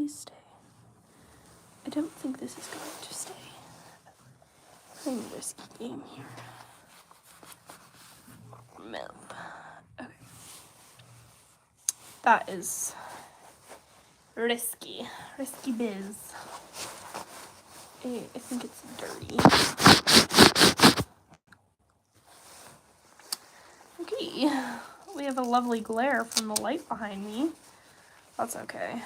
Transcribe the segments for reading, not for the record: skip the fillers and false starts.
please stay. I don't think this is going to stay. Playing a risky game here. Move. Okay. That is risky. Risky biz. I think it's dirty. Okay. We have a lovely glare from the light behind me. That's okay.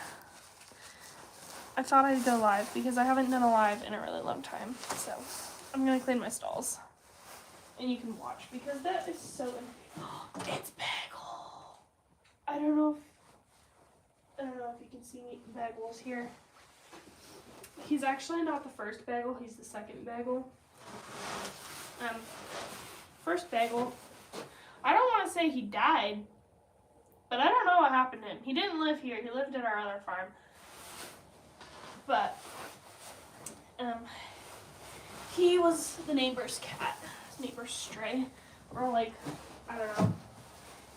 I thought I'd go live because I haven't done a live in a really long time. So I'm gonna clean my stalls. And you can watch because that is so it's Bagel. I don't know if you can see Bagel's here. He's actually not the first Bagel, he's the second Bagel. First Bagel, I don't want to say he died, but I don't know what happened to him. He didn't live here, he lived at our other farm. But he was the neighbor's cat, neighbor's stray, or like, I don't know.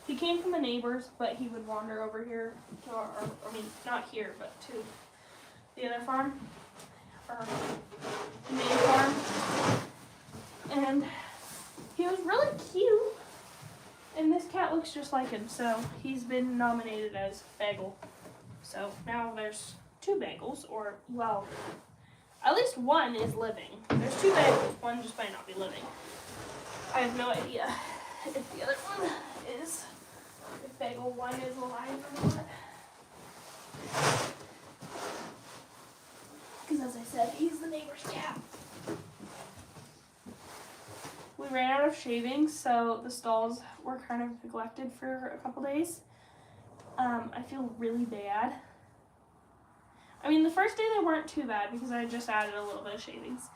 He came from the neighbors, but he would wander over here, or I mean, not here, but to the other farm, or the main farm, and he was really cute, and this cat looks just like him, so he's been nominated as Bagel. So now there's 2 Bagels, or, well, at least one is living. There's 2 Bagels, one just might not be living. I have no idea if the other one is, if Bagel 1 is alive or not. Because as I said, he's the neighbor's cat. We ran out of shavings, so the stalls were kind of neglected for a couple days. I feel really bad. I mean, the first day they weren't too bad because I just added a little bit of shavings.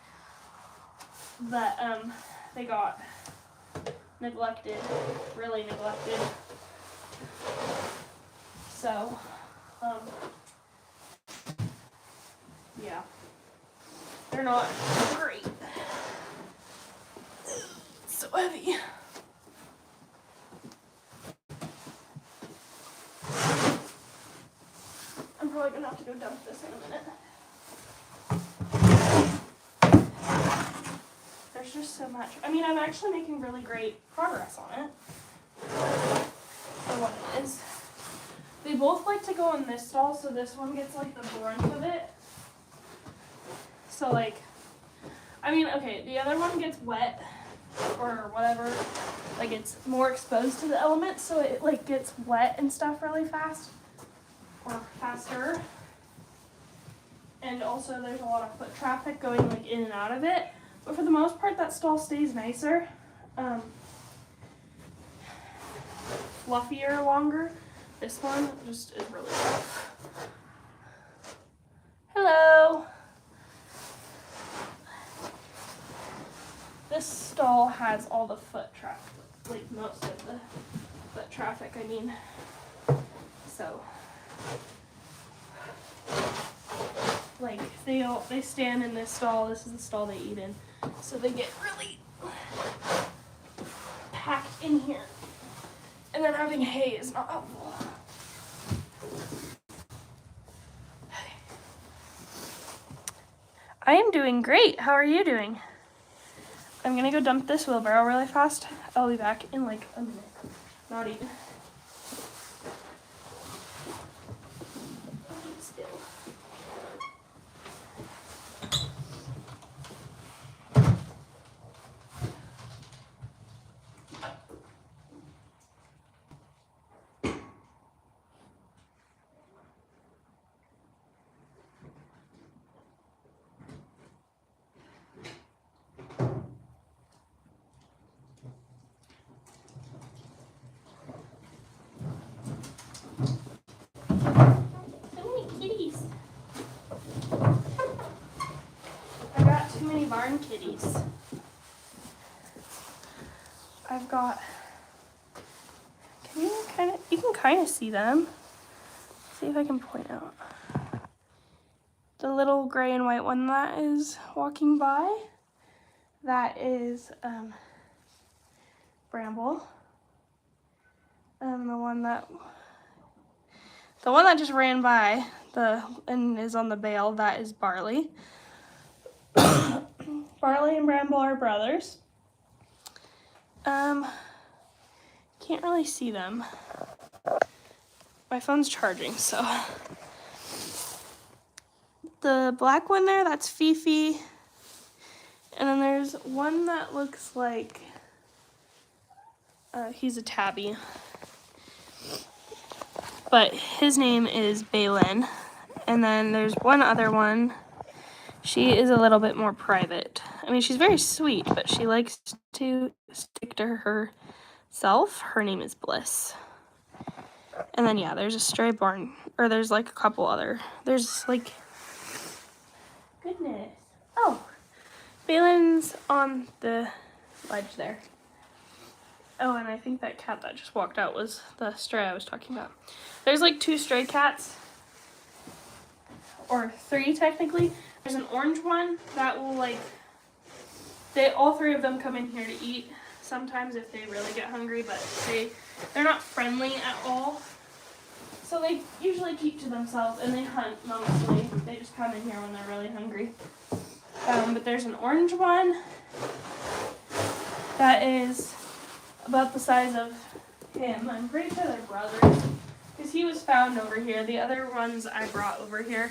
But they got neglected, really neglected. So, yeah, they're not great. It's so heavy. I'm probably gonna have to go dump this in a minute. There's just so much. I mean, I'm actually making really great progress on it. For what it is. They both like to go in this stall, so this one gets like the brunt of it. So like, I mean, okay, the other one gets wet or whatever. Like it's more exposed to the elements, so it like gets wet and stuff really fast. Or faster, and also there's a lot of foot traffic going like in and out of it, but for the most part that stall stays nicer, fluffier longer. This one just is really rough. Hello. This stall has all the foot traffic, like most of the foot traffic, I mean, so like they stand in this stall. This is the stall they eat in, so they get really packed in here, and then having hay is not helpful. I am doing great. How are you doing? I'm gonna go dump this wheelbarrow really fast. I'll be back in like a minute. Not even. Barn kitties. I've got, you can kind of see them. See if I can point out. The little gray and white one that is walking by, that is Bramble. The one that just ran by, and is on the bale, that is Barley. Barley and Bramble are brothers. Can't really see them. My phone's charging, so. The black one there, that's Fifi. And then there's one that looks like he's a tabby. But his name is Balin. And then there's one other one. She is a little bit more private. I mean, she's very sweet, but she likes to stick to herself. Her name is Bliss. And then, yeah, there's a stray barn, or there's like a couple other. There's like, goodness. Oh, Balin's on the ledge there. Oh, and I think that cat that just walked out was the stray I was talking about. There's like 2 stray cats, or 3 technically. There's an orange one that will all 3 of them come in here to eat sometimes if they really get hungry, but they're not friendly at all. So they usually keep to themselves and they hunt mostly. They just come in here when they're really hungry. But there's an orange one that is about the size of him. I'm pretty sure they're brothers because he was found over here. The other ones I brought over here.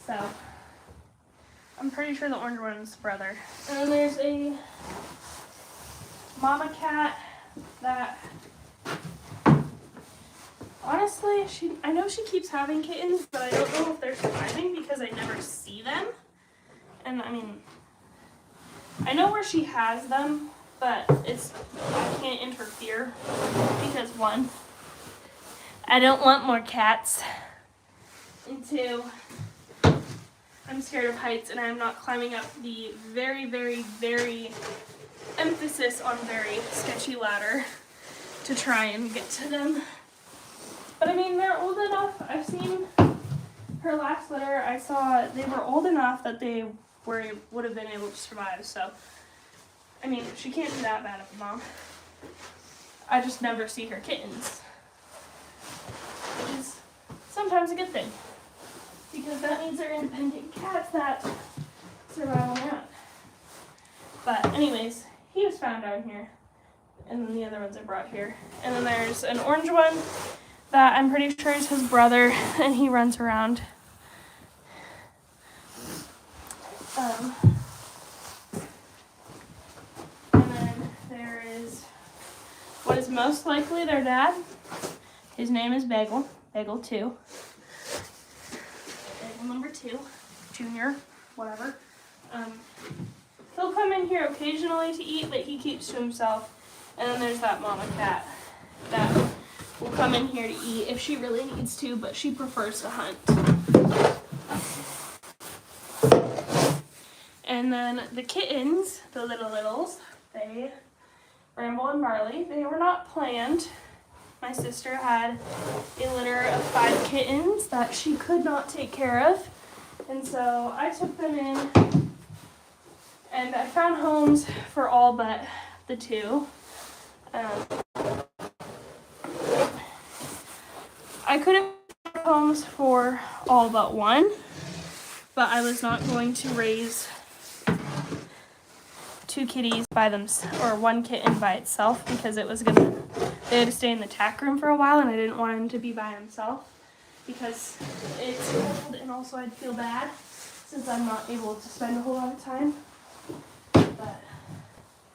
So I'm pretty sure the orange one is the brother. And then there's a mama cat that, honestly, I know she keeps having kittens, but I don't know if they're surviving because I never see them. And I mean, I know where she has them, but I can't interfere because 1, I don't want more cats, and 2, I'm scared of heights and I'm not climbing up the very, very, very, emphasis on very sketchy ladder to try and get to them. But I mean, they're old enough. I've seen her last litter. I saw they were old enough that they would have been able to survive. So, I mean, she can't be that bad of a mom. I just never see her kittens, which is sometimes a good thing because that means they're independent cats that survive on their own. But anyways, he was found down here, and then the other ones I brought here. And then there's an orange one that I'm pretty sure is his brother, and he runs around. And then there is what is most likely their dad. His name is Bagel. Bagel 2. Bagel number 2. Junior. Whatever. He'll come in here occasionally to eat, but he keeps to himself. And then there's that mama cat that will come in here to eat if she really needs to, but she prefers to hunt. And then the kittens, the littles, Bramble and Barley, they were not planned. My sister had a litter of 5 kittens that she could not take care of. And so I took them in and I found homes for all but the 2. I could have found homes for all but 1, but I was not going to raise 2 kitties by themselves, or 1 kitten by itself, because they had to stay in the tack room for a while, and I didn't want him to be by himself because it's cold, and also I'd feel bad since I'm not able to spend a whole lot of time. But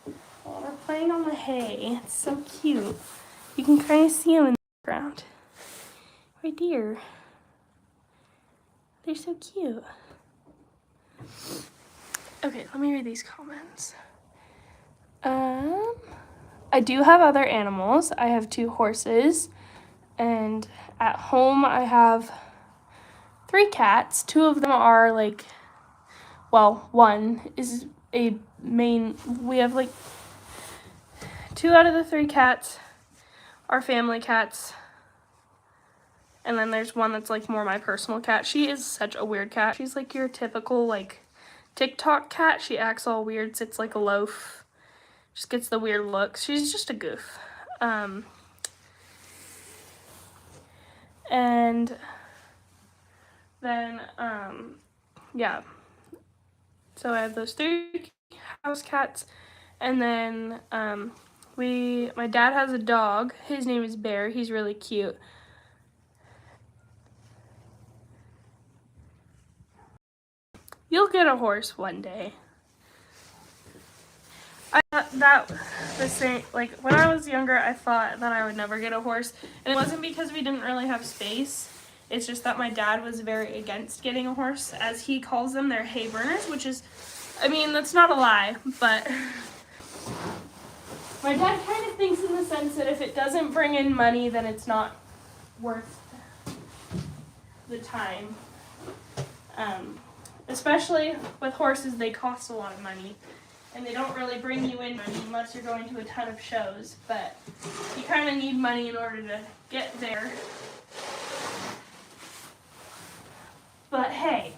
they're playing on the hay. It's so cute. You can kind of see them in the background. Right there. They're so cute. Okay, let me read these comments. I do have other animals. I have 2 horses, and at home I have 3 cats. 2 of them are one is a main. We have 2 out of the 3 cats are family cats. And then there's one that's more my personal cat. She is such a weird cat. She's your typical TikTok cat. She acts all weird, sits like a loaf. Just gets the weird looks. She's just a goof. And then, yeah. So I have those 3 house cats. And then my dad has a dog. His name is Bear. He's really cute. You'll get a horse one day. Like when I was younger, I thought that I would never get a horse, and it wasn't because we didn't really have space. It's just that my dad was very against getting a horse, as he calls them. They're hay burners, which is, I mean, that's not a lie, but my dad kind of thinks in the sense that if it doesn't bring in money, then it's not worth the time. Especially with horses, they cost a lot of money. And they don't really bring you in money unless you're going to a ton of shows. But you kind of need money in order to get there. But hey,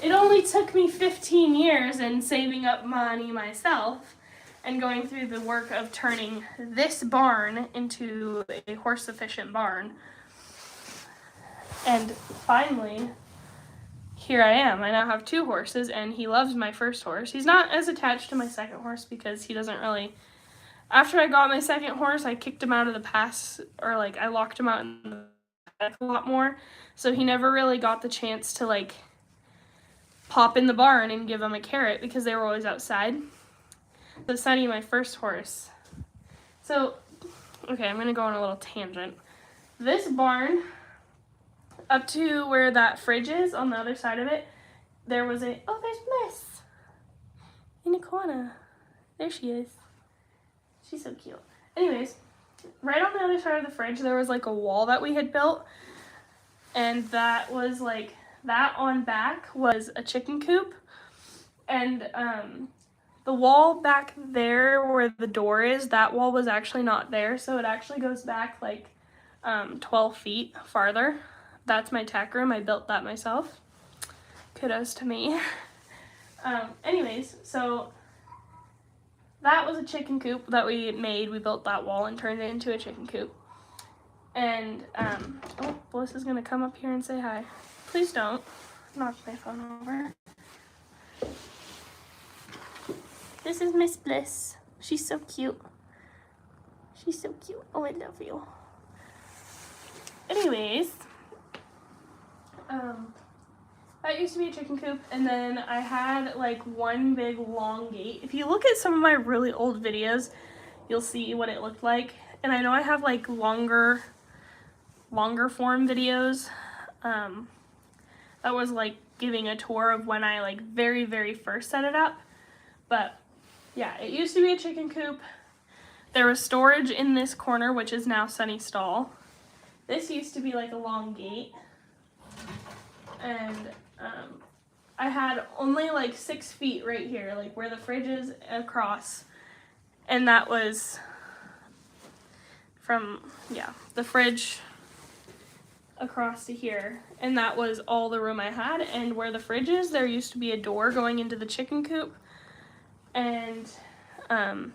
it only took me 15 years in saving up money myself and going through the work of turning this barn into a horse-efficient barn. And finally, here I am. I now have 2 horses, and he loves my first horse. He's not as attached to my second horse because he doesn't really... After I got my second horse, I kicked him out of the pass, or like I locked him out in the paddock a lot more. So he never really got the chance to like pop in the barn and give him a carrot because they were always outside. So Sunny, my first horse. So, okay, I'm going to go on a little tangent. This barn, up to where that fridge is on the other side of it, there was there's Bliss in the corner. There she is. She's so cute. Anyways, right on the other side of the fridge, there was like a wall that we had built, and that was like, that on back was a chicken coop, and the wall back there where the door is, that wall was actually not there, so it actually goes back like 12 feet farther. That's my tack room. I built that myself. Kudos to me. Anyways, so that was a chicken coop that we made. We built that wall and turned it into a chicken coop. And, oh, Bliss is gonna come up here and say hi. Please don't knock my phone over. This is Miss Bliss. She's so cute. She's so cute. Oh, I love you. Anyways, that used to be a chicken coop, and then I had like one big long gate. If you look at some of my really old videos, you'll see what it looked like. And I know I have like longer form videos that was like giving a tour of when I like very, very first set it up. But yeah, it used to be a chicken coop. There was storage in this corner, which is now Sunny's stall. This used to be like a long gate, and I had only like 6 feet right here, like where the fridge is across, and that was from, yeah, the fridge across to here, and that was all the room I had. And where the fridge is, there used to be a door going into the chicken coop, and I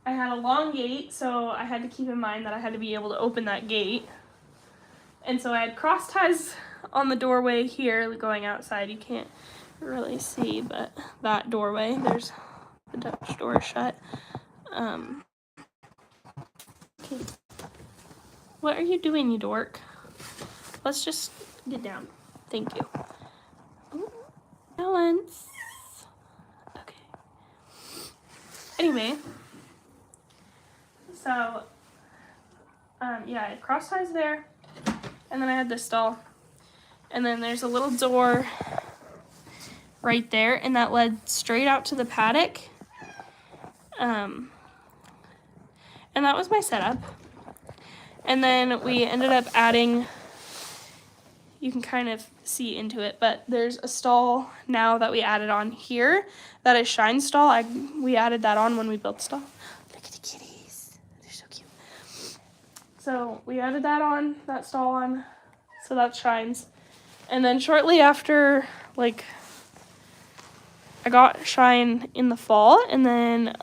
had a long gate, so I had to keep in mind that I had to be able to open that gate. And so I had cross ties on the doorway here going outside. You can't really see, but that doorway, there's the Dutch door shut. Okay. What are you doing, you dork? Let's just get down. Thank you. Ooh, balance. Okay. Anyway, so yeah, I had cross ties there, and then I had this stall, and then there's a little door right there, and that led straight out to the paddock. And that was my setup. And then we ended up adding, you can kind of see into it, but there's a stall now that we added on here that is Shine's stall. We added that on when we built the stall. Look at the kitties. They're so cute. So we added that stall on, so that's Shine's. And then shortly after, like, I got Shine in the fall, and then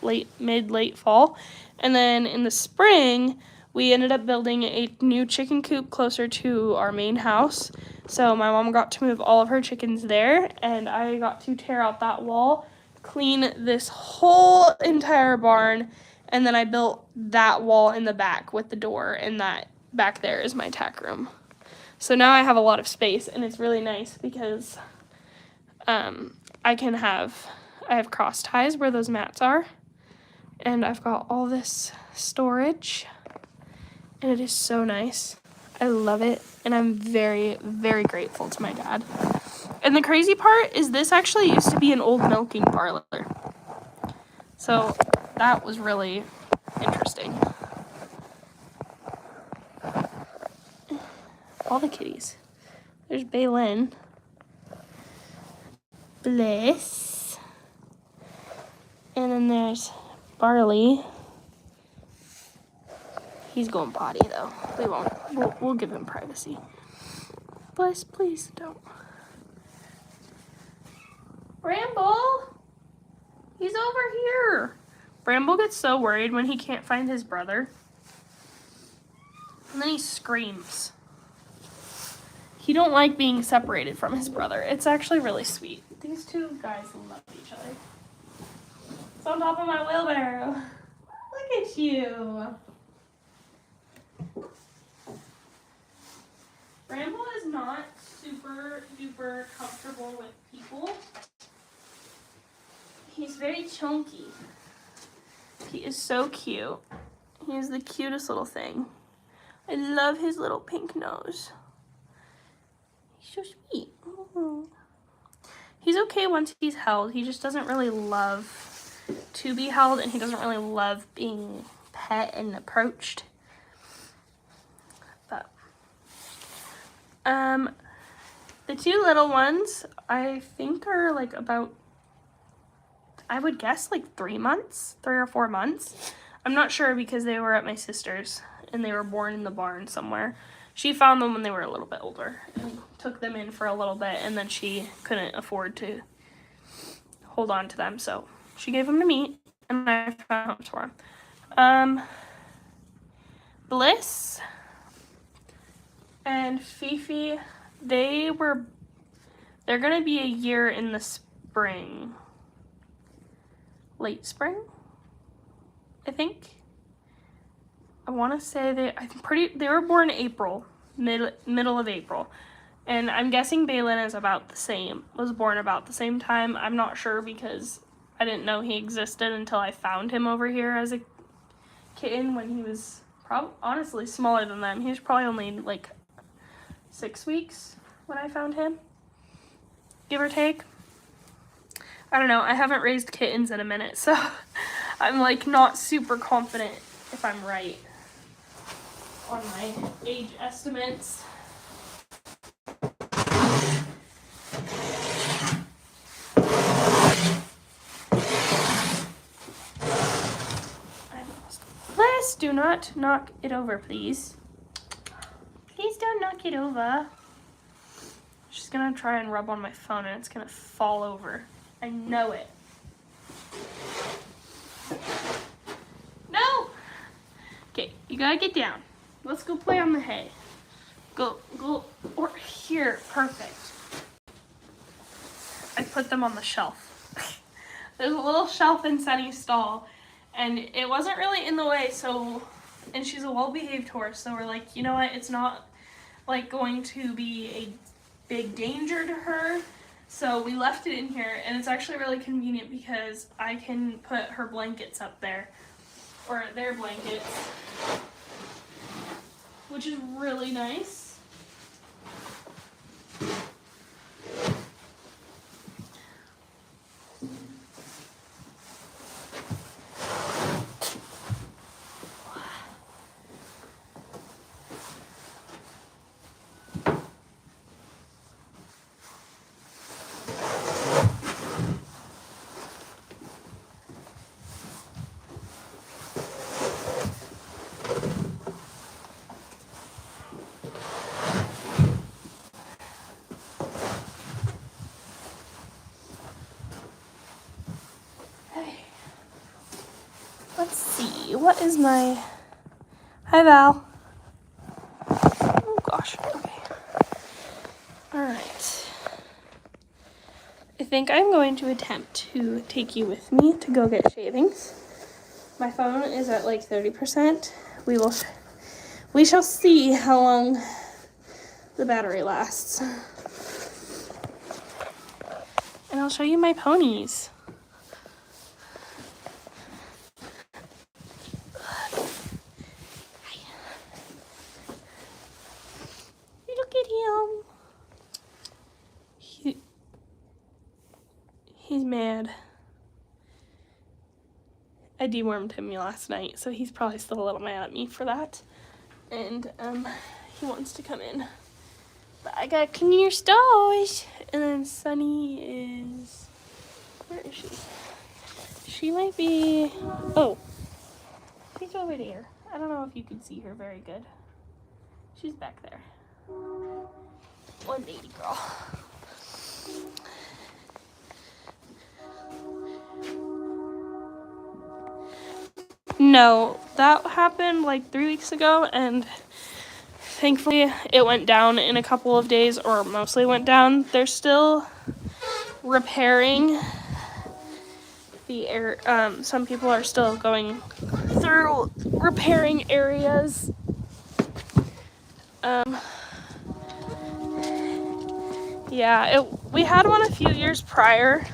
late fall. And then in the spring, we ended up building a new chicken coop closer to our main house. So my mom got to move all of her chickens there, and I got to tear out that wall, clean this whole entire barn, and then I built that wall in the back with the door, and that back there is my tack room. So now I have a lot of space, and it's really nice because I have cross ties where those mats are, and I've got all this storage, and it is so nice. I love it, and I'm very, very grateful to my dad. And the crazy part is this actually used to be an old milking parlor. So that was really interesting. All the kitties. There's Baylin. Bliss. And then there's Barley. He's going potty though. We won't. We'll give him privacy. Bliss, please don't. Bramble! He's over here. Bramble gets so worried when he can't find his brother. And then he screams. He don't like being separated from his brother. It's actually really sweet. These two guys love each other. It's on top of my wheelbarrow. Look at you. Bramble is not super duper comfortable with people. He's very chunky. He is so cute. He is the cutest little thing. I love his little pink nose. He's so sweet. Oh. He's okay once he's held. He just doesn't really love to be held, and he doesn't really love being pet and approached. But the two little ones, I think are like about, I would guess like 3 or 4 months. I'm not sure because they were at my sister's and they were born in the barn somewhere. She found them when they were a little bit older and took them in for a little bit, and then she couldn't afford to hold on to them, so she gave them to me, and I found homes for them. Bliss and Fifi, they're gonna be a year in the spring. Late spring, I think. I want to say they were born April, middle of April. And I'm guessing Baylin was born about the same time. I'm not sure because I didn't know he existed until I found him over here as a kitten when he was honestly smaller than them. He was probably only like 6 weeks when I found him, give or take. I don't know, I haven't raised kittens in a minute, so I'm like not super confident if I'm right on my age estimates. Bliss, do not knock it over, please. Please don't knock it over. She's gonna try and rub on my phone and it's gonna fall over. I know it. No! Okay, you gotta get down. Let's go play on the hay. Go over here. Perfect. I put them on the shelf. There's a little shelf in Sunny's stall, and it wasn't really in the way, and she's a well-behaved horse, so we're like, you know what, it's not like going to be a big danger to her. So we left it in here, and it's actually really convenient because I can put her blankets up there, or their blankets, which is really nice. let's see, what is my, hi Val. Oh gosh, okay. All right. I think I'm going to attempt to take you with me to go get shavings. My phone is at like 30%. We shall see how long the battery lasts. And I'll show you my ponies. Look at him. He's mad. I dewormed him last night, so he's probably still a little mad at me for that. And he wants to come in. But I gotta clean your stores. And then Sunny is, where is she? She might be, oh, she's over there. I don't know if you can see her very good. She's back there. One lady girl. No, that happened like 3 weeks ago, and thankfully it went down in a couple of days, or mostly went down. They're still repairing the air. Some people are still going through repairing areas. Yeah, we had one a few years prior,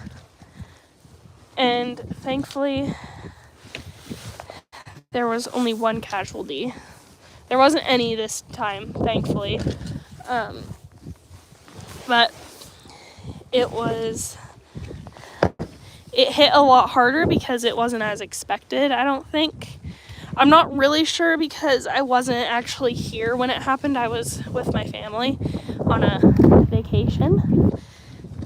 and thankfully there was only one casualty. There wasn't any this time, thankfully. But it hit a lot harder because it wasn't as expected, I don't think. I'm not really sure because I wasn't actually here when it happened. I was with my family on a vacation.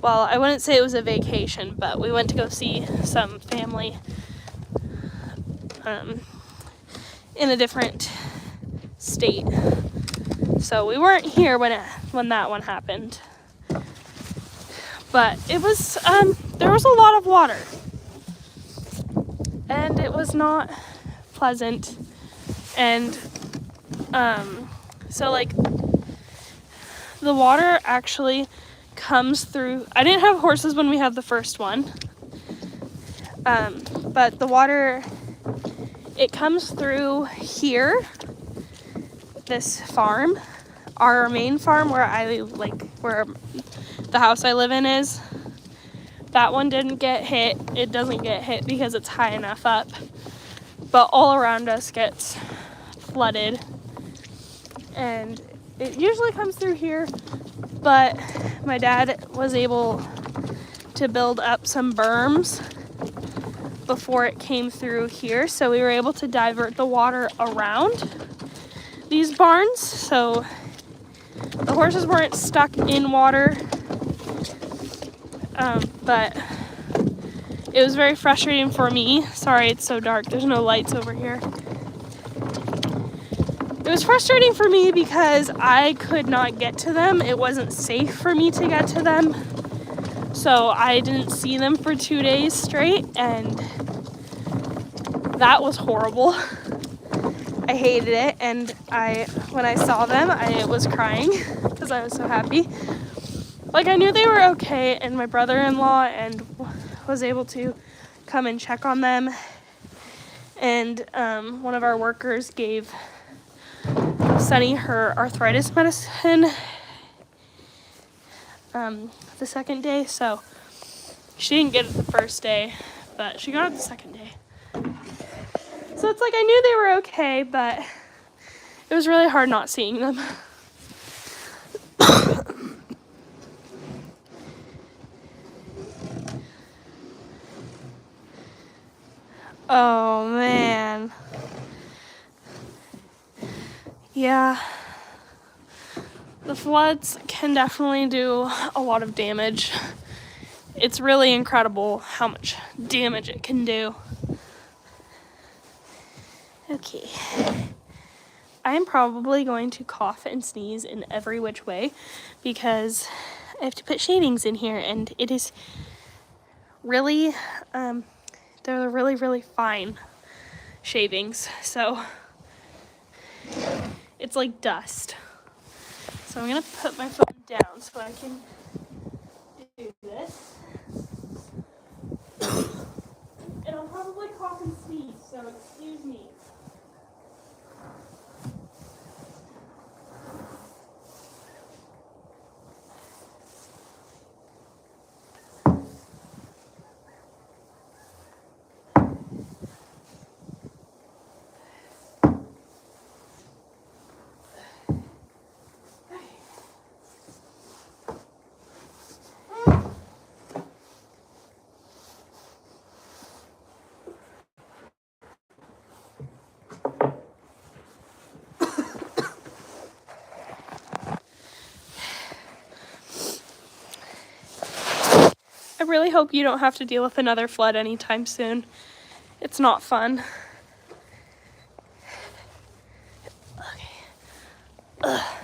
Well, I wouldn't say it was a vacation, but we went to go see some family in a different state. So we weren't here when that one happened. But it was, there was a lot of water. And it was not pleasant. And, so like, the water actually comes through. I didn't have horses when we had the first one. But the water, it comes through here, this farm, our main farm where where the house I live in is. That one didn't get hit. It doesn't get hit because it's high enough up. But all around us gets flooded. And it usually comes through here, but my dad was able to build up some berms before it came through here, so we were able to divert the water around these barns, so the horses weren't stuck in water. But it was very frustrating for me. Sorry, it's so dark. There's no lights over here. It was frustrating for me because I could not get to them. It wasn't safe for me to get to them. So I didn't see them for 2 days straight, and that was horrible. I hated it, and when I saw them, I was crying because I was so happy. Like, I knew they were okay, and my brother-in-law was able to come and check on them. And one of our workers gave Sunny her arthritis medicine the second day, so she didn't get it the first day, but she got it the second day. So it's like I knew they were okay, but it was really hard not seeing them. Oh, man. Yeah. The floods can definitely do a lot of damage. It's really incredible how much damage it can do. Okay. I am probably going to cough and sneeze in every which way because I have to put shavings in here, and it is really, they're really, really fine. shavings, so it's like dust. So I'm gonna put my phone down so I can do this. And I'll probably cough and sneeze, so excuse me. I really hope you don't have to deal with another flood anytime soon. It's not fun. Okay. Ugh.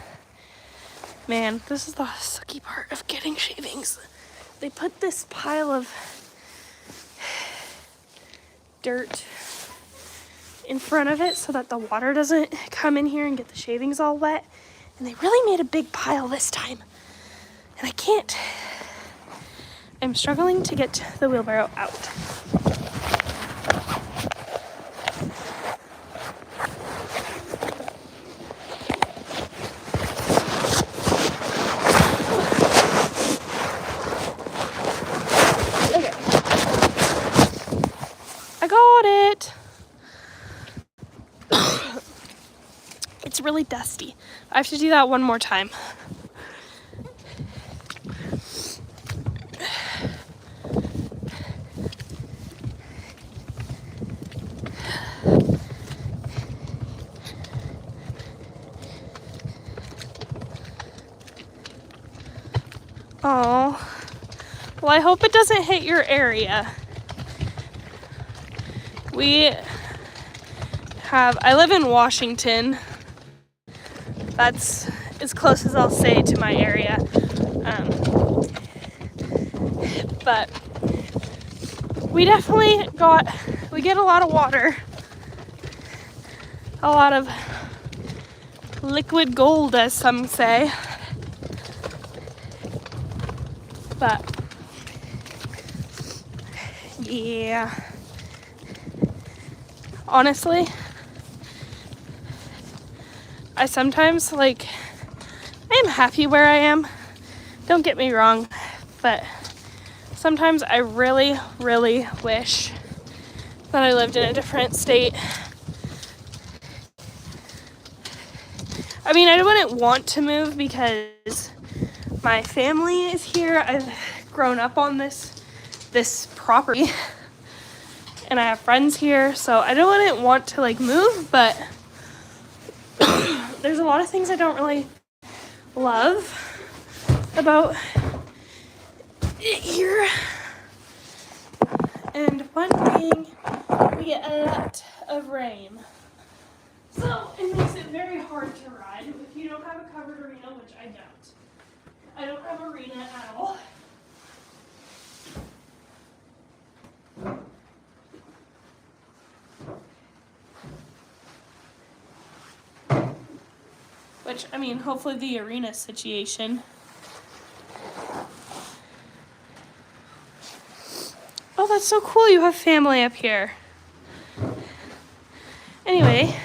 Man, this is the sucky part of getting shavings. They put this pile of dirt in front of it so that the water doesn't come in here and get the shavings all wet. And they really made a big pile this time. And I can't. I'm struggling to get the wheelbarrow out. Okay. I got it. It's really dusty. I have to do that one more time. Oh, well, I hope it doesn't hit your area. I live in Washington. That's as close as I'll say to my area. But we definitely get a lot of water. A lot of liquid gold, as some say. But yeah, honestly, I sometimes I am happy where I am. Don't get me wrong, but sometimes I really, really wish that I lived in a different state. I mean, I wouldn't want to move because my family is here. I've grown up on this property and I have friends here, so I wouldn't want to move, but there's a lot of things I don't really love about it here. And one thing, we get a lot of rain. So it makes it very hard to ride if you don't have a covered arena, which I don't. I don't have arena at all. Which, I mean, hopefully the arena situation. Oh, that's so cool. You have family up here. Anyway,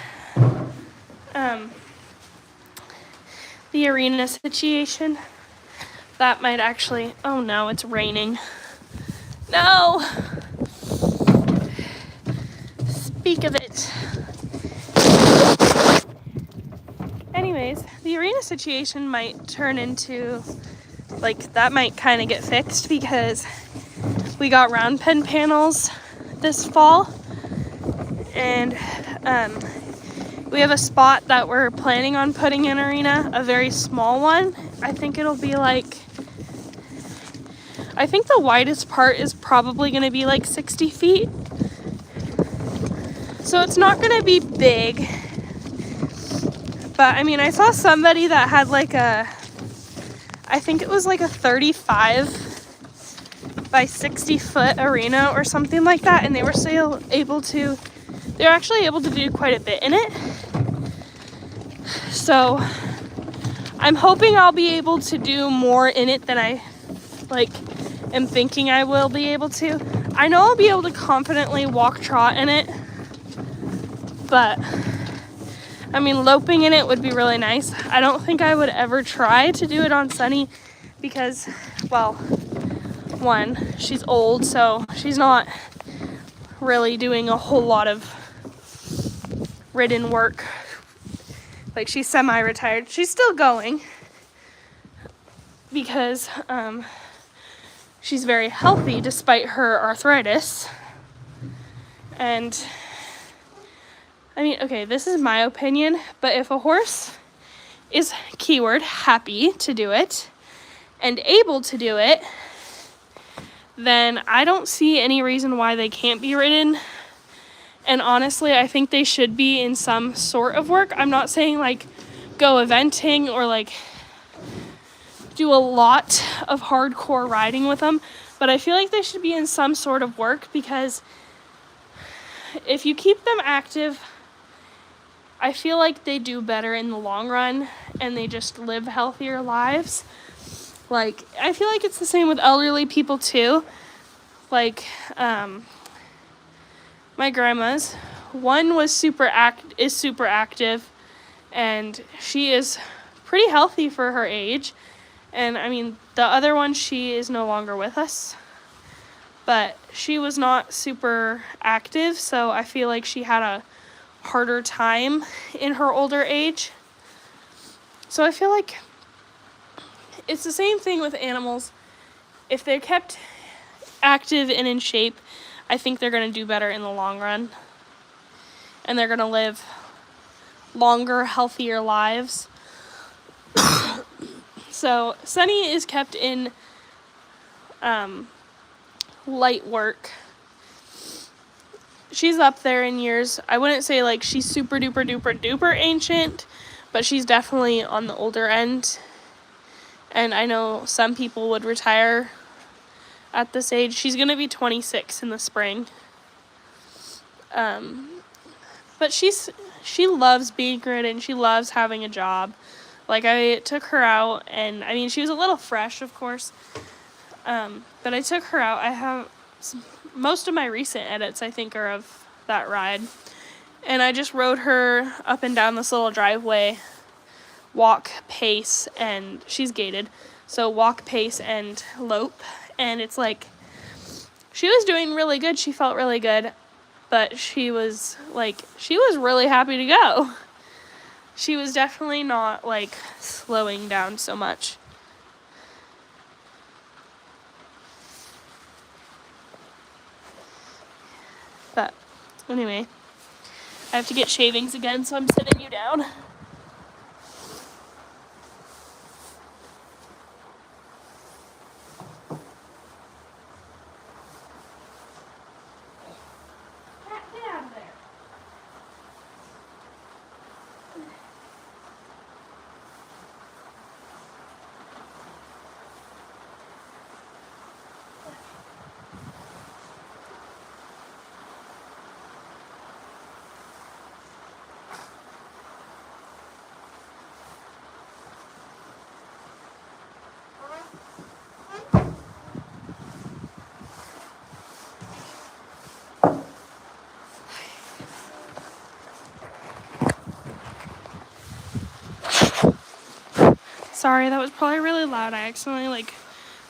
the arena situation, that might actually, oh no, it's raining. No! Speak of it. Anyways, the arena situation might turn into, that might kind of get fixed because we got round pen panels this fall, and we have a spot that we're planning on putting in arena, a very small one. I think it'll be I think the widest part is probably going to be 60 feet. So it's not going to be big. But I mean, I saw somebody that had I think it was a 35 by 60 foot arena or something like that. And they were still able to they're actually able to do quite a bit in it. So I'm hoping I'll be able to do more in it than I am thinking I will be able to. I know I'll be able to confidently walk trot in it, but I mean, loping in it would be really nice. I don't think I would ever try to do it on Sunny because, well, one, she's old, so she's not really doing a whole lot of ridden work. Like, she's semi-retired. She's still going because she's very healthy despite her arthritis. And I mean, okay, this is my opinion, but if a horse is, keyword, happy to do it and able to do it, then I don't see any reason why they can't be ridden. And honestly, I think they should be in some sort of work. I'm not saying like go eventing or like do a lot of hardcore riding with them, but I feel like they should be in some sort of work, because if you keep them active, I feel like they do better in the long run and they just live healthier lives. Like, I feel like it's the same with elderly people too. Like, my grandma's, one was super active, and she is pretty healthy for her age. And I mean, the other one, she is no longer with us, but she was not super active, so I feel like she had a harder time in her older age. So I feel like it's the same thing with animals. If they're kept active and in shape, I think they're going to do better in the long run. And they're going to live longer, healthier lives. So Sunny is kept in light work. She's up there in years. I wouldn't say like she's super duper duper duper ancient, but she's definitely on the older end. And I know some people would retire at this age. She's going to be 26 in the spring. But she loves being ridden. She loves having a job. Like, I took her out, and I mean, she was a little fresh, of course. But I took her out. I have most of my recent edits, I think, are of that ride. And I just rode her up and down this little driveway, walk, pace, and she's gated. So walk, pace, and lope. And it's like, she was doing really good. She felt really good. But she was really happy to go. She was definitely not, like, slowing down so much. But anyway, I have to get shavings again, so I'm sitting you down. Sorry, that was probably really loud. I accidentally,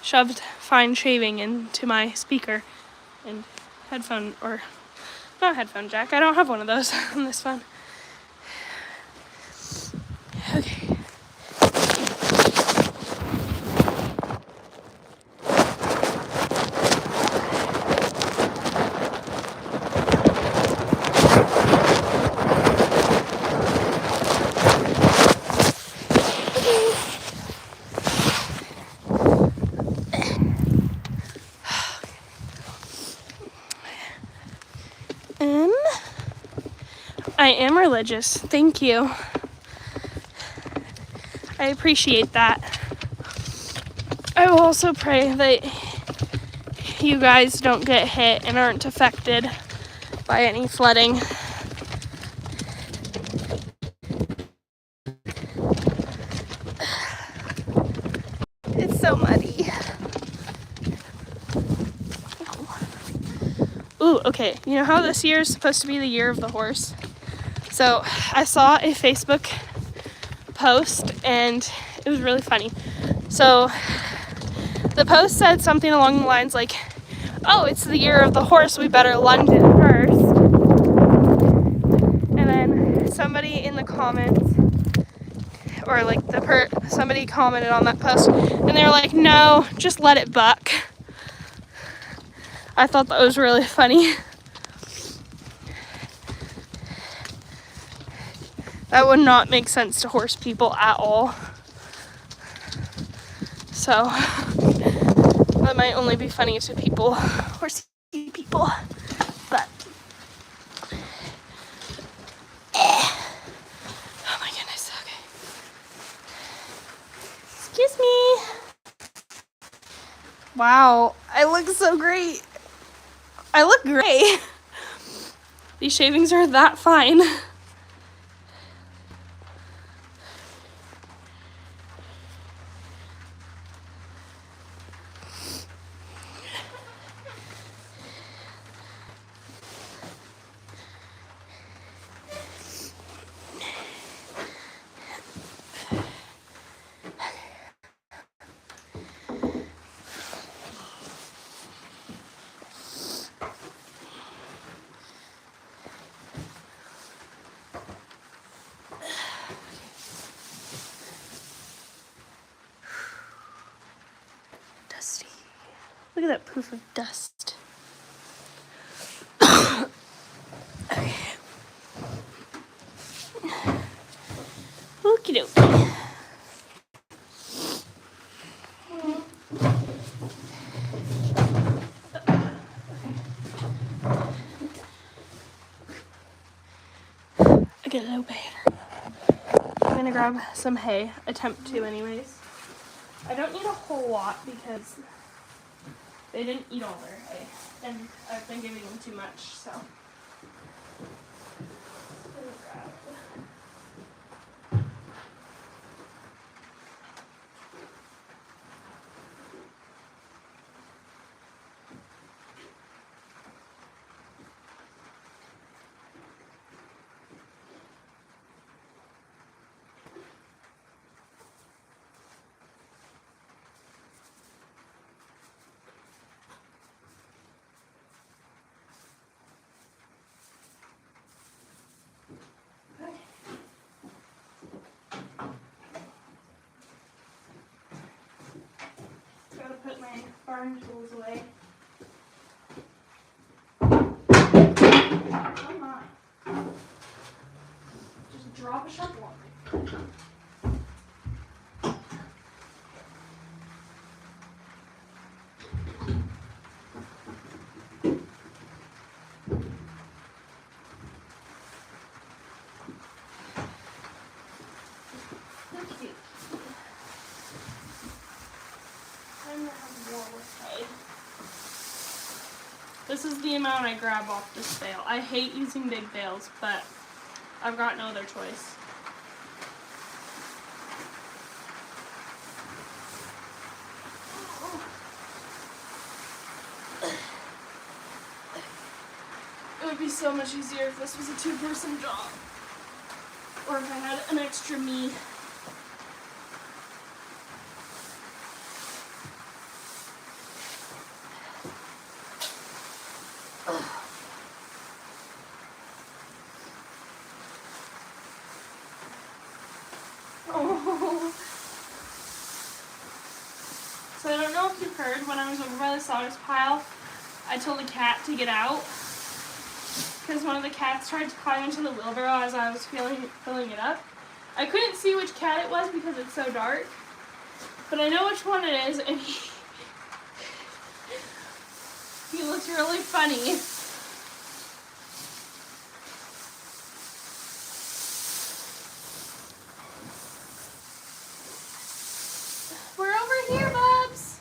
shoved fine shaving into my speaker and not headphone jack. I don't have one of those on this phone. Okay. I am religious. Thank you. I appreciate that. I will also pray that you guys don't get hit and aren't affected by any flooding. okay, you know how this year is supposed to be the year of the horse? So I saw a Facebook post and it was really funny. So the post said something along the lines like, oh, it's the year of the horse, we better lunge it first. And then somebody in the comments, or like somebody commented on that post, and they were like, no, just let it buck. I thought that was really funny. That would not make sense to horse people at all. So that might only be funny to people, horsey people, but oh my goodness, okay. Excuse me. Wow, I look so great. I look great. These shavings are that fine. Dusty. Look at that poof of dust. Okay. Okie dokie. I get a little better. I'm gonna grab some hay, attempt to anyways. I don't need a whole lot because they didn't eat all their hay, and I've been giving them too much, so. Gotta put my farm tools away. Come on. Just drop a shovel on me. This is the amount I grab off this bale. I hate using big bales, but I've got no other choice. It would be so much easier if this was a two-person job. Or if I had an extra me. Oh. So I don't know if you've heard, when I was over by the sawdust pile, I told the cat to get out. Because one of the cats tried to climb into the wheelbarrow as I was filling it up. I couldn't see which cat it was because it's so dark. But I know which one it is, and he looks really funny. We're over here, Bubs.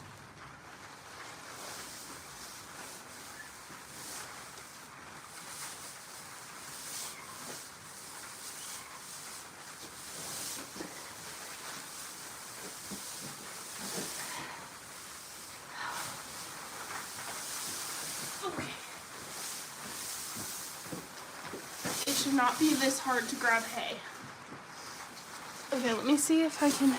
Okay. should not be this hard to grab hay. Okay, let me see if I can.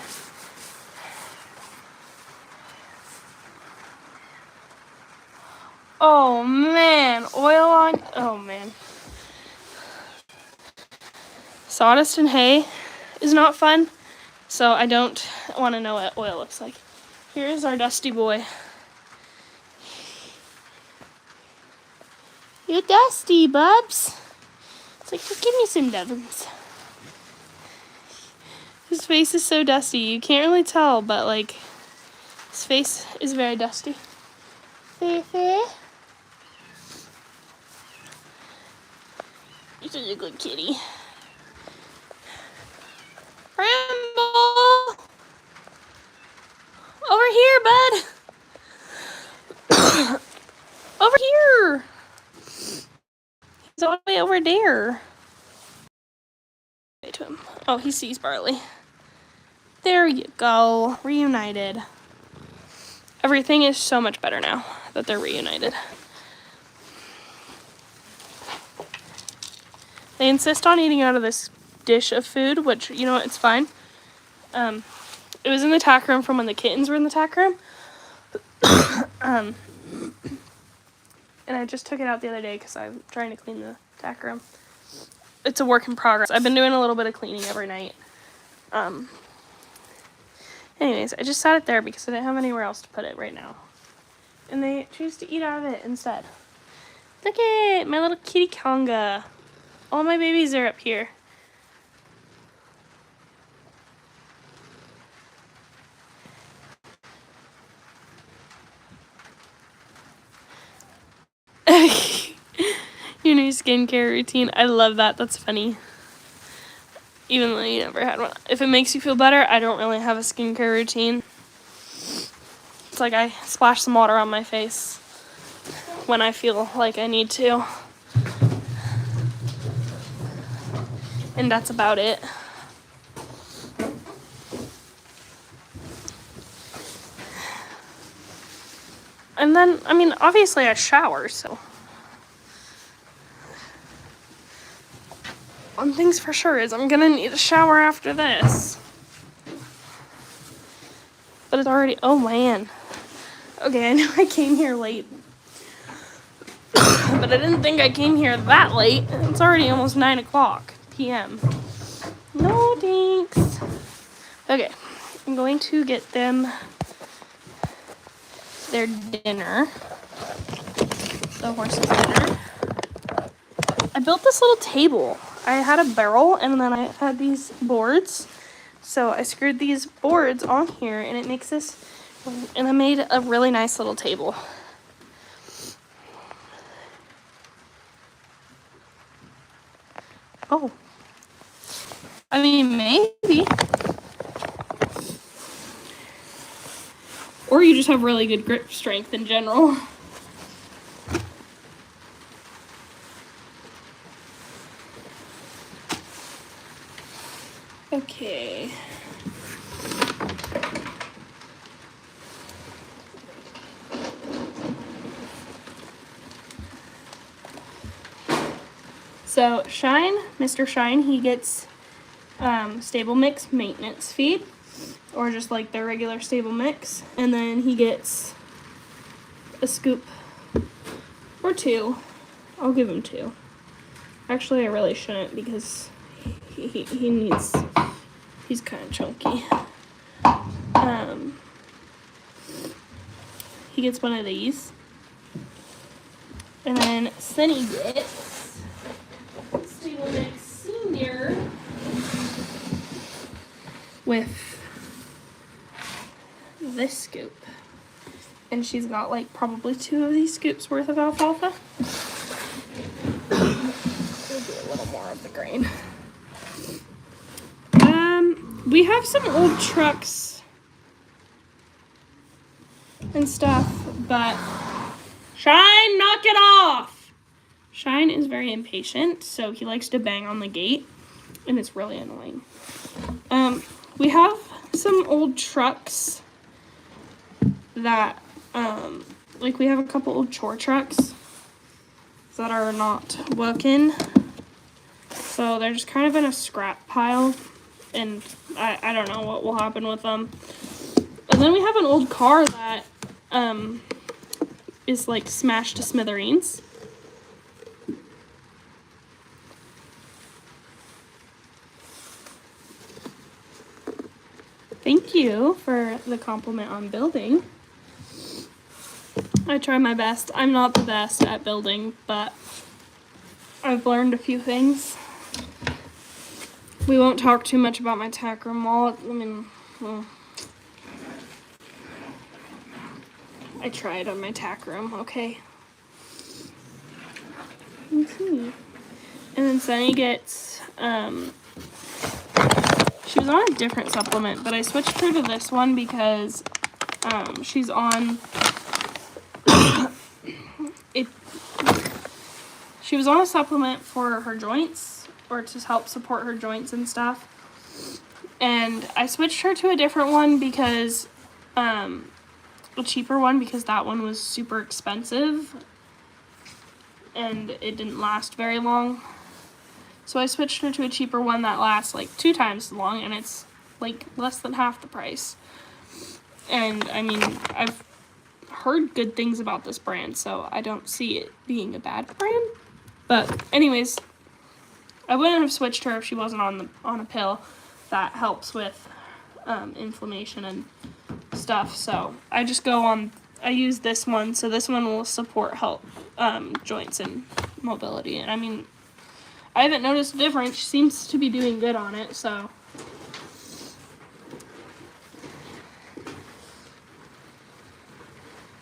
Oh man, oil on. Oh man. Sawdust and hay is not fun, so I don't want to know what oil looks like. Here's our dusty boy. You're dusty, bubs. It's like, just give me some Devons. His face is so dusty, you can't really tell, but like, his face is very dusty. Fifi. You're such a good kitty. Ramble! Over here, bud! Over here! He's all the way over there. To him. Oh, he sees Barley. There you go. Reunited. Everything is so much better now that they're reunited. They insist on eating out of this dish of food, which, you know, it's fine. It was in the tack room from when the kittens were in the tack room. And I just took it out the other day because I'm trying to clean the tack room. It's a work in progress. I've been doing a little bit of cleaning every night. Anyways, I just sat it there because I didn't have anywhere else to put it right now. And they choose to eat out of it instead. Look at my little kitty conga. All my babies are up here. Your new skincare routine. I love that. That's funny. Even though you never had one. If it makes you feel better, I don't really have a skincare routine. It's like I splash some water on my face when I feel like I need to. And that's about it. And then, I mean, obviously I shower, so. One thing's for sure is I'm gonna need a shower after this. But it's already, oh man. Okay, I know I came here late. But I didn't think I came here that late. It's already almost 9 o'clock p.m. No thanks. Okay, I'm going to get them their dinner. The horse's dinner. I built this little table. I had a barrel and then I had these boards. So I screwed these boards on here and it makes this, and I made a really nice little table. Oh. I mean, maybe. Or you just have really good grip strength in general. Okay. So Shine, Mr. Shine, he gets stable mix maintenance feed, or just like their regular stable mix, and then he gets a scoop or two. I'll give him 2. Actually, I really shouldn't because he needs, he's kind of chunky. He gets one of these, and then Sunny gets stable mix senior with this scoop, and she's got like probably 2 of these scoops worth of alfalfa. We'll do a little more of the grain. We have some old trucks and stuff, but Shine, knock it off! Shine is very impatient, so he likes to bang on the gate, and it's really annoying. We have some old trucks that, like we have a couple old chore trucks that are not working. So they're just kind of in a scrap pile, and I don't know what will happen with them. And then we have an old car that is like smashed to smithereens. Thank you for the compliment on building. I try my best. I'm not the best at building, but I've learned a few things. We won't talk too much about my tack room wall. I mean, well, I tried on my tack room, okay? Let's see. And then Sunny gets, she was on a different supplement, but I switched her to this one because she's on, she was on a supplement for her joints, or to help support her joints and stuff. And I switched her to a different one because, a cheaper one, because that one was super expensive and it didn't last very long. So I switched her to a cheaper one that lasts like 2 times as long, and it's like less than half the price. And I mean, I've heard good things about this brand, so I don't see it being a bad brand. But anyways, I wouldn't have switched her if she wasn't on a pill that helps with inflammation and stuff. So I just I use this one, so this one will support joints and mobility. And I mean, I haven't noticed a difference. She seems to be doing good on it, so.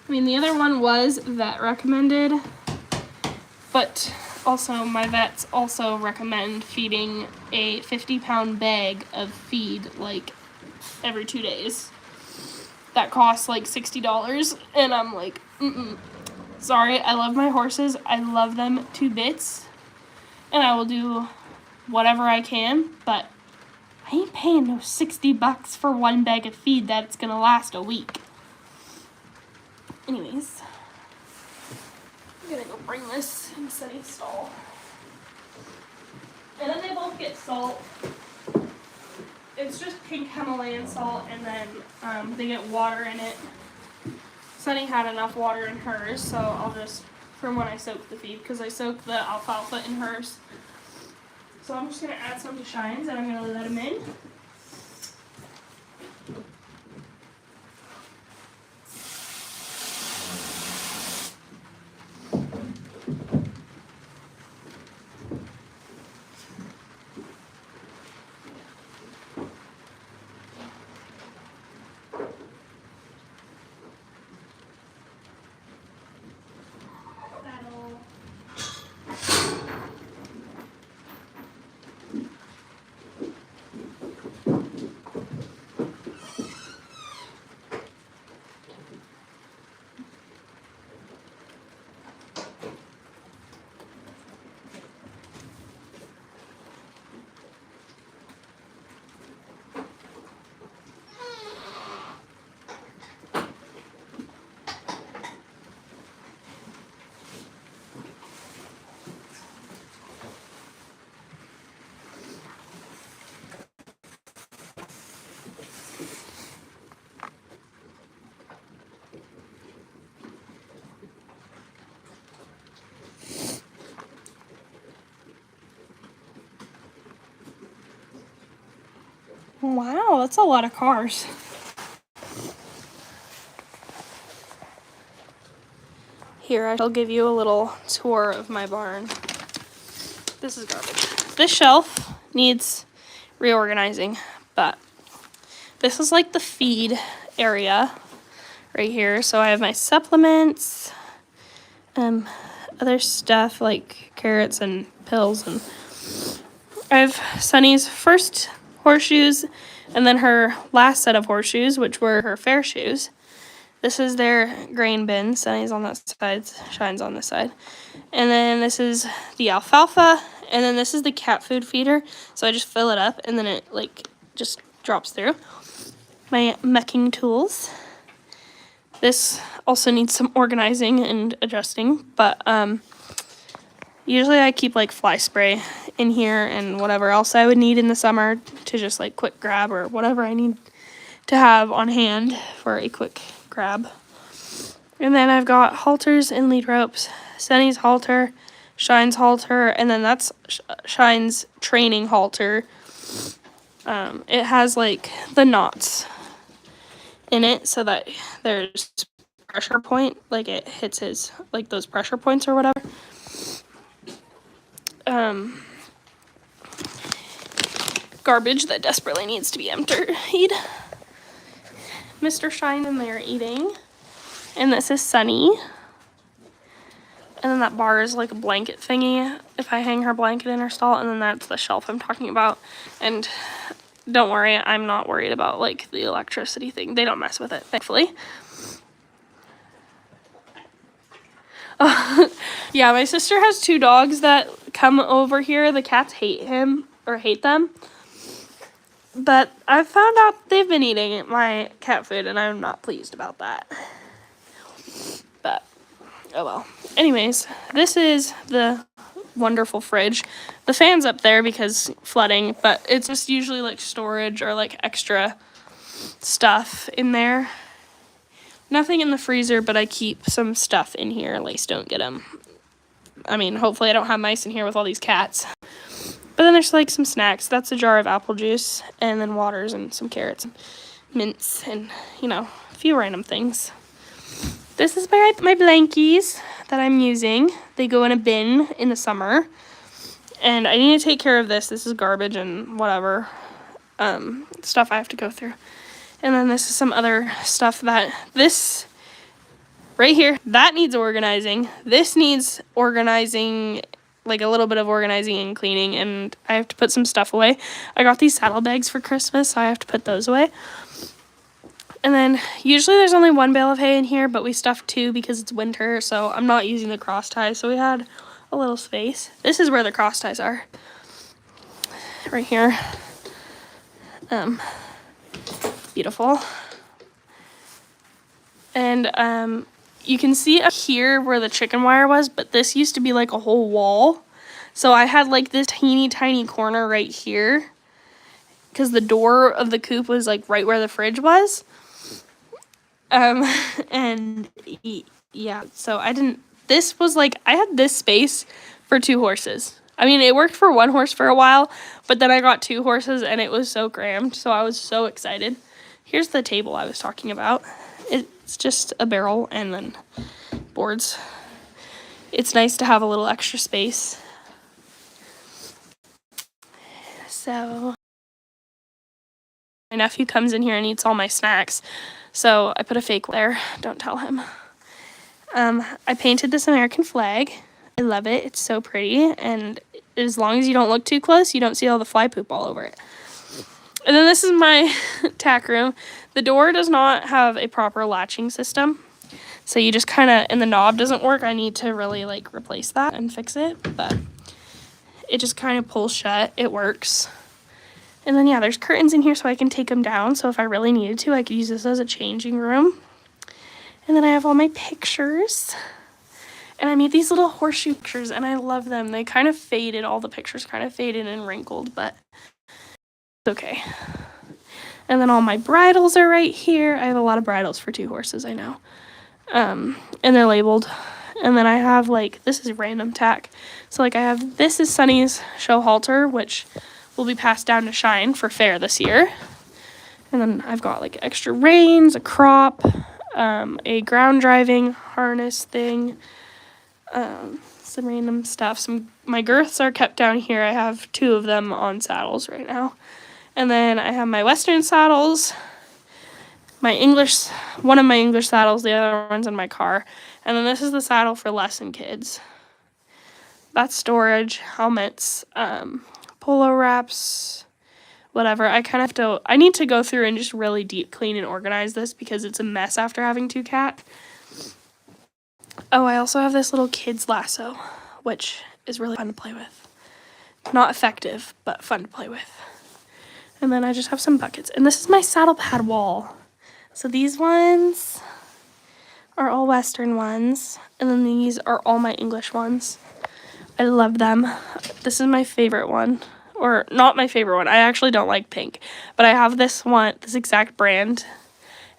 I mean, the other one was vet recommended, but also my vets also recommend feeding a 50-pound bag of feed like every 2 days. That costs like $60, and I'm like, sorry, I love my horses. I love them to bits, and I will do whatever I can, but I ain't paying no $60 for one bag of feed that's gonna last a week. Anyways, I'm gonna go bring this in Sunny's stall. And then they both get salt. It's just pink Himalayan salt, and then they get water in it. Sunny had enough water in hers, so I'll just, from when I soaked the feed, because I soaked the alfalfa in hers. So I'm just gonna add some to Shine's, and I'm gonna let him in. Wow, that's a lot of cars. Here, I'll give you a little tour of my barn. This is garbage. This shelf needs reorganizing, but this is like the feed area right here. So I have my supplements, other stuff like carrots and pills, and I have Sunny's first horseshoes and then her last set of horseshoes, which were her fair shoes. This is their grain bin. Sunny's on that side, Shine's on this side. And then this is the alfalfa, and then this is the cat food feeder. So I just fill it up, and then it like just drops through. My mucking tools. This also needs some organizing and adjusting, but usually I keep like fly spray in here and whatever else I would need in the summer to just like quick grab, or whatever I need to have on hand for a quick grab. And then I've got halters and lead ropes, Sunny's halter, Shine's halter, and then that's Shine's training halter. It has like the knots in it so that there's pressure point, like it hits his, like those pressure points or whatever. Garbage that desperately needs to be emptied. Mr. Shine in there eating. And this is Sunny. And then that bar is like a blanket thingy if I hang her blanket in her stall. And then that's the shelf I'm talking about. And don't worry, I'm not worried about like the electricity thing. They don't mess with it, thankfully. Yeah, my sister has 2 dogs that come over here. The cats hate him, or hate them. But I've found out they've been eating my cat food, and I'm not pleased about that. But, oh well. Anyways, this is the wonderful fridge. The fan's up there because flooding, but it's just usually like storage or like extra stuff in there. Nothing in the freezer, but I keep some stuff in here. Lice don't get them. I mean, hopefully I don't have mice in here with all these cats. But then there's like some snacks. That's a jar of apple juice, and then waters and some carrots and mints and, you know, a few random things. This is my blankies that I'm using. They go in a bin in the summer. And I need to take care of this. This is garbage and whatever stuff I have to go through. And then this is some other stuff that this right here, that needs organizing. This needs organizing, like a little bit of organizing and cleaning, and I have to put some stuff away. I got these saddlebags for Christmas, so I have to put those away. And then usually there's only 1 bale of hay in here, but we stuffed 2 because it's winter, so I'm not using the cross ties, so we had a little space. This is where the cross ties are. Right here. Beautiful. And you can see up here where the chicken wire was, but this used to be like a whole wall. So I had like this teeny tiny corner right here because the door of the coop was like right where the fridge was. And yeah, so this was like, I had this space for 2 horses. I mean, it worked for 1 horse for a while, but then I got 2 horses and it was so crammed. So I was so excited. Here's the table I was talking about. It's just a barrel and then boards. It's nice to have a little extra space. So my nephew comes in here and eats all my snacks. So I put a fake there. Don't tell him. I painted this American flag. I love it. It's so pretty. And as long as you don't look too close, you don't see all the fly poop all over it. And then this is my tack room. The door does not have a proper latching system. So you just kind of, and the knob doesn't work. I need to really like replace that and fix it. But it just kind of pulls shut. It works. And then yeah, there's curtains in here so I can take them down. So if I really needed to, I could use this as a changing room. And then I have all my pictures. And I made these little horseshoe pictures and I love them. They kind of faded. All the pictures kind of faded and wrinkled, but it's okay. And then all my bridles are right here. I have a lot of bridles for 2 horses, I know. And they're labeled. And then I have like, this is random tack. So like I have, this is Sunny's show halter, which will be passed down to Shine for fair this year. And then I've got like extra reins, a crop, a ground driving harness thing, some random stuff. My girths are kept down here. I have 2 of them on saddles right now. And then I have my Western saddles, one of my English saddles, the other one's in my car. And then this is the saddle for lesson kids. That's storage, helmets, polo wraps, whatever. I need to go through and just really deep clean and organize this because it's a mess after having 2 cats. Oh, I also have this little kid's lasso, which is really fun to play with. Not effective, but fun to play with. And then I just have some buckets. And this is my saddle pad wall. So these ones are all Western ones. And then these are all my English ones. I I love them. This is my favorite one. Or not my favorite one. I actually don't like pink. But I have this one, this exact brand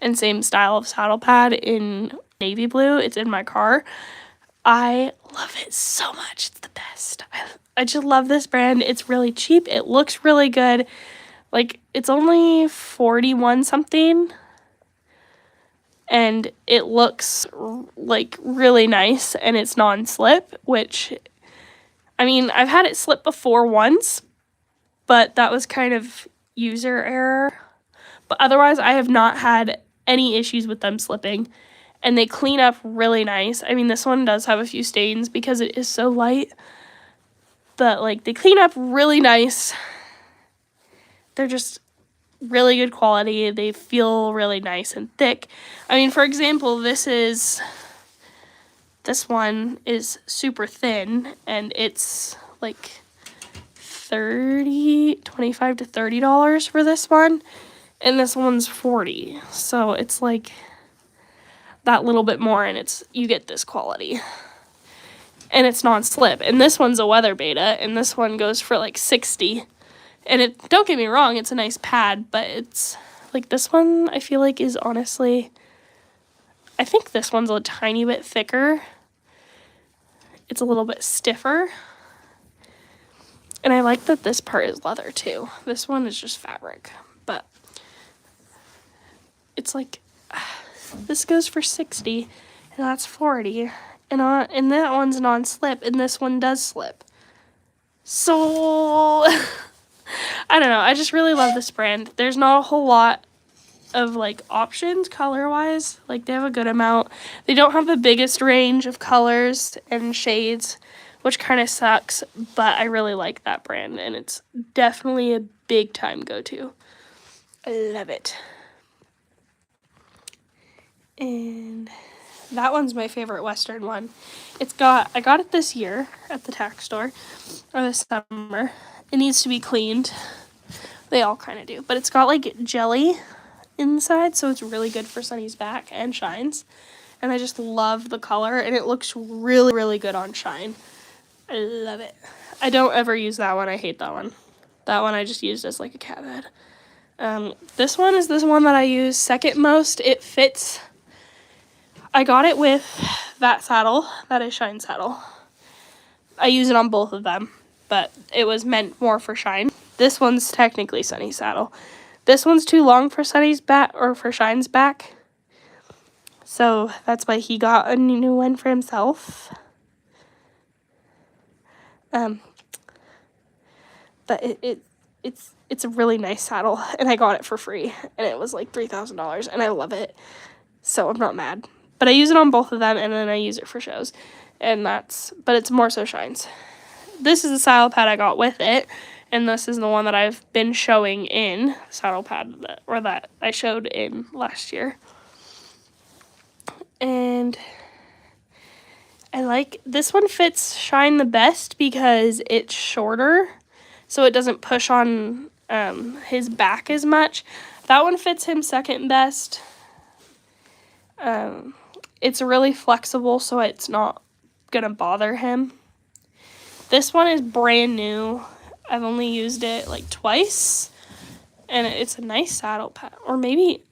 and same style of saddle pad in navy blue. It's in my car. I love it so much. It's the best. I just love this brand. It's really cheap. It looks really good. Like, it's only 41 something. And it looks like really nice, and it's non-slip, which, I mean, I've had it slip before once, but that was kind of user error. But otherwise, I have not had any issues with them slipping, and they clean up really nice. I mean, this one does have a few stains because it is so light, but like, they clean up really nice. They're just really good quality. They feel really nice and thick. I mean, for example, this one is super thin, and it's like $25 to $30 for this one, and this one's $40. So it's like that little bit more, and you get this quality. And it's non-slip. And this one's a weather beta, and this one goes for like $60. And don't get me wrong, it's a nice pad, but it's like this one I feel like is honestly, I think this one's a tiny bit thicker. It's a little bit stiffer. And I like that this part is leather too. This one is just fabric, but it's like, this goes for $60 and that's $40. And that one's non-slip and this one does slip. So I don't know. I just really love this brand. There's not a whole lot of like options color wise. Like, they have a good amount. They don't have the biggest range of colors and shades, which kind of sucks, but I really like that brand, and it's definitely a big time go-to. I love it. And that one's my favorite Western one. I got it this year at the tack store, or this summer. It needs to be cleaned. They all kind of do. But it's got like jelly inside, so it's really good for Sunny's back and shines. And I just love the color, and it looks really, really good on shine. I love it. I don't ever use that one. I hate that one. That one I just used as like a cat bed. This one is this one that I use second most. It fits. I got it with that saddle. That is Shine saddle. I use it on both of them, but it was meant more for Shine. This one's technically Sunny's saddle. This one's too long for Sunny's back, or for Shine's back. So that's why he got a new one for himself. But it's a really nice saddle, and I got it for free, and it was like $3,000, and I love it. So I'm not mad. But I use it on both of them, and then I use it for shows. But it's more so Shines. This is the saddle pad I got with it, and this is the one that I've been showing in saddle pad that I showed in last year. And I like this one fits Shine the best because it's shorter, so it doesn't push on his back as much. That one fits him second best. It's really flexible, so it's not gonna bother him. This one is brand new. I've only used it like twice, and it's a nice saddle pad. Or maybe